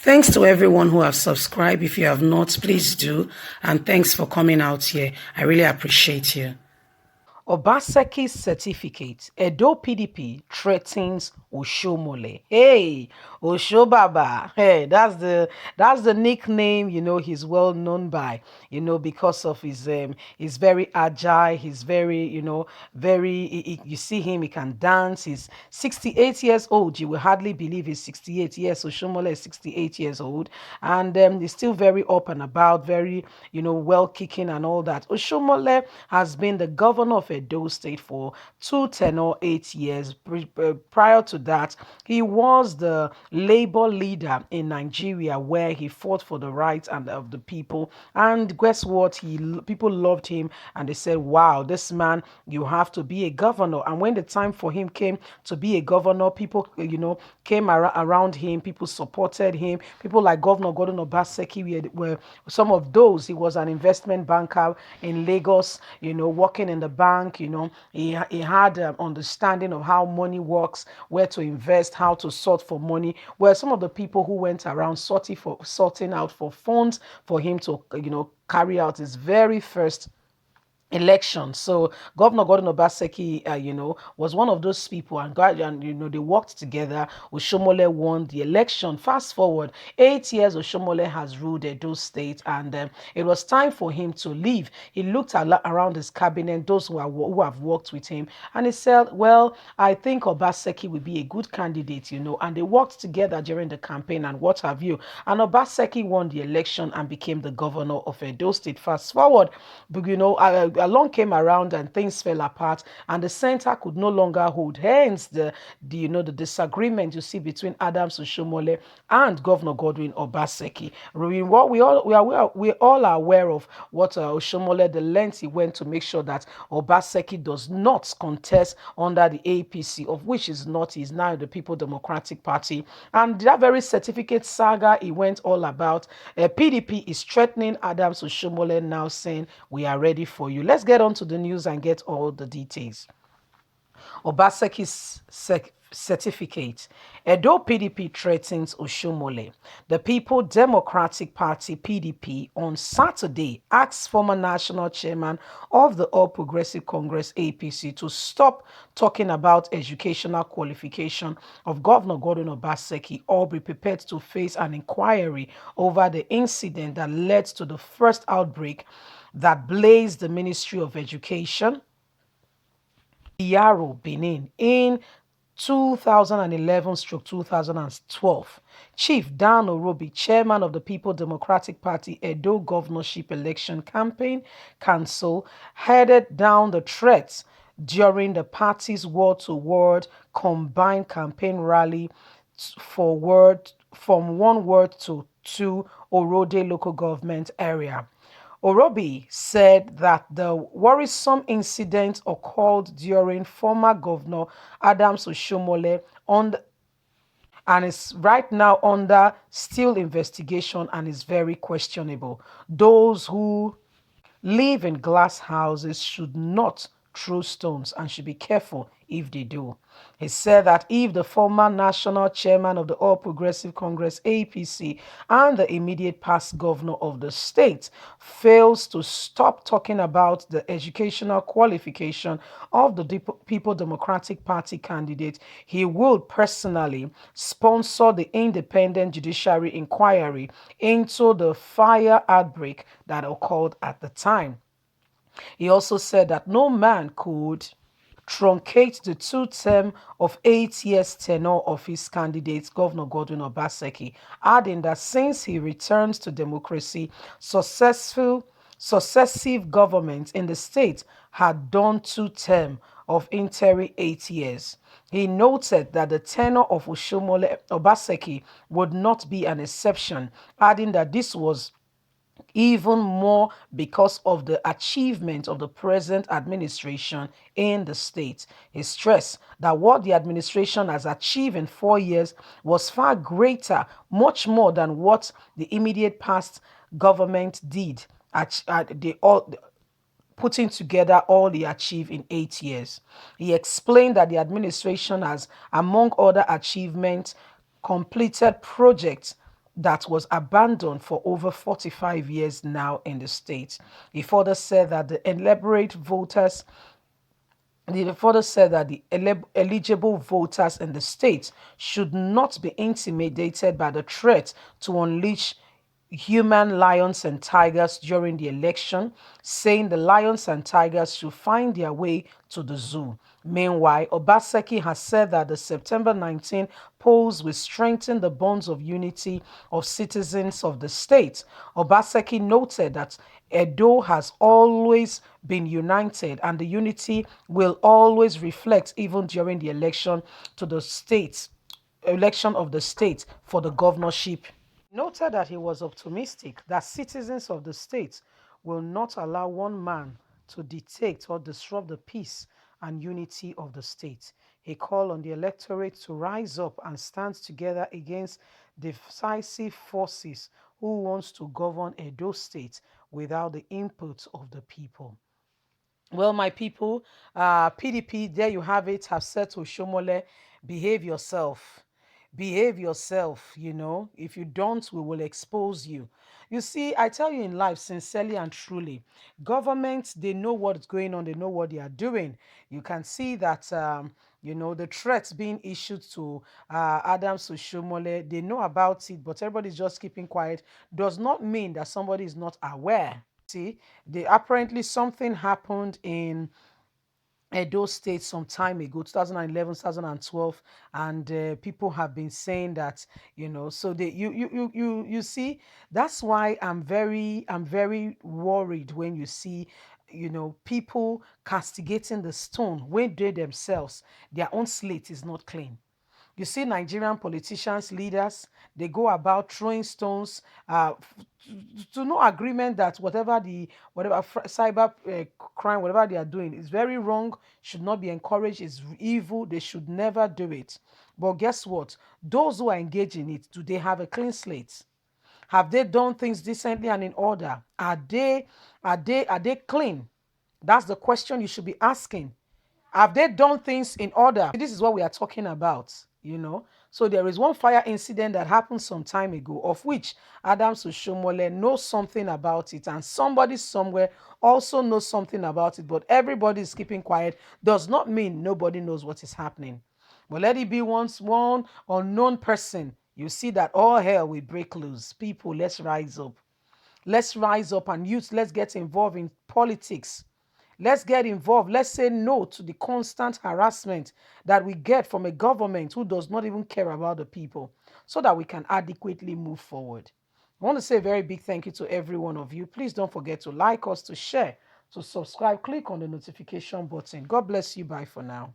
Thanks to everyone who have subscribed. If you have not, please do. And thanks for coming out here. I really appreciate you. Obaseki certificate. Edo PDP threatens Oshiomhole. Hey, Oshobaba. Hey, that's the nickname, he's well known by, because of he's very agile, he's very, very you see him, he can dance. He's 68 years old. You will hardly believe he's 68 years. Oshiomhole is 68 years old, and he's still very up and about, very, well kicking and all that. Oshiomhole has been the governor of Edo State for 2 tenure 8 years. Prior to that, he was the labor leader in Nigeria, where he fought for the rights and of the people. And guess what? People loved him, and they said, "Wow, this man, you have to be a governor." And when the time for him came to be a governor, people, came around him. People supported him. People like Governor Gordon Obaseki were some of those. He was an investment banker in Lagos, working in the bank. He had understanding of how money works, where to invest, how to sort for money. Were some of the people who went around sorting out for funds for him to, carry out his very first election. So Governor Gordon Obaseki, was one of those people, and they worked together. Oshiomhole won the election. Fast forward 8 years, Oshiomhole has ruled Edo State, and it was time for him to leave. He looked around his cabinet, those who have worked with him, and he said, "Well, I think Obaseki will be a good candidate," and they worked together during the campaign and what have you. And Obaseki won the election and became the governor of Edo State. Fast forward, but along came around and things fell apart, and the center could no longer hold. Hence the disagreement you see between Adams Oshiomhole and Governor Godwin Obaseki. We all are aware of what Oshiomhole, the length he went to make sure that Obaseki does not contest under the APC, of which is not. He's now the People Democratic Party, and that very certificate saga he went all about. PDP is threatening Adams Oshiomhole now, saying, "We are ready for you." Let's get on to the news and get all the details. Obaseki's certificate. Edo PDP threatens Oshiomhole. The People Democratic Party (PDP) on Saturday asked former national chairman of the All Progressive Congress (APC) to stop talking about educational qualification of Governor Gordon Obaseki, or be prepared to face an inquiry over the incident that led to the first outbreak that blazed the Ministry of Education, Yaro, Benin, in 2011-2012. Chief Dan Orobi, chairman of the People Democratic Party Edo Governorship Election Campaign Council, headed down the threats during the party's word-to-word combined campaign rally from one word to two Orode local government area. Orobi said that the worrisome incident occurred during former Governor Adams Oshiomhole and is right now under still investigation and is very questionable. Those who live in glass houses should not throw stones and should be careful if they do. He said that if the former national chairman of the All Progressive Congress (APC) and the immediate past governor of the state fails to stop talking about the educational qualification of the People Democratic Party candidate, he will personally sponsor the independent judiciary inquiry into the fire outbreak that occurred at the time. He also said that no man could truncate the 2 term of 8 years tenure of his candidate, Governor Godwin Obaseki, adding that since he returns to democracy, successive governments in the state had done 2 terms of interim 8 years. He noted that the tenure of Oshiomhole Obaseki would not be an exception, adding that this was even more because of the achievement of the present administration in the state. He stressed that what the administration has achieved in 4 years was far greater, much more than what the immediate past government did. Putting together all he achieved in 8 years. He explained that the administration has, among other achievements, completed projects that was abandoned for over 45 years now in the state. He further said that the elaborate voters the further said that the eligible voters in the state should not be intimidated by the threat to unleash human lions and tigers during the election, saying the lions and tigers should find their way to the zoo. Meanwhile, Obaseki has said that the September 19 polls will strengthen the bonds of unity of citizens of the state. Obaseki noted that Edo has always been united and the unity will always reflect even during the election of the state for the governorship. Noted that he was optimistic that citizens of the state will not allow one man to dictate or disrupt the peace and unity of the state. He called on the electorate to rise up and stand together against decisive forces who wants to govern Edo State without the input of the people. Well, my people, PDP, there you have it, have said to Shomole, behave yourself. Behave yourself, you know. If you don't, we will expose you. You see, I tell you in life, sincerely and truly, governments, they know what's going on, they know what they are doing. You can see that, the threats being issued to Adams Oshomole, they know about it, but everybody's just keeping quiet. Does not mean that somebody is not aware. See, apparently something happened in Edo State some time ago, 2011, 2012, and people have been saying that, so they you see, that's why I'm very worried when you see, people castigating the stone when they themselves, their own slate is not clean. You see Nigerian politicians, leaders, they go about throwing stones to no agreement that whatever cyber crime, whatever they are doing is very wrong, should not be encouraged, is evil, they should never do it. But guess what? Those who are engaged in it, do they have a clean slate? Have they done things decently and in order? Are they clean? That's the question you should be asking. Have they done things in order? This is what we are talking about. So there is one fire incident that happened some time ago, of which Adams Oshomole knows something about it, and somebody somewhere also knows something about it, but everybody is keeping quiet. Does not mean nobody knows what is happening. But let it be once one unknown person, you see that all hell will break loose. People, let's rise up. Let's rise up, and youth, let's get involved in politics. Let's get involved. Let's say no to the constant harassment that we get from a government who does not even care about the people, so that we can adequately move forward. I want to say a very big thank you to every one of you. Please don't forget to like us, to share, to subscribe, click on the notification button. God bless you. Bye for now.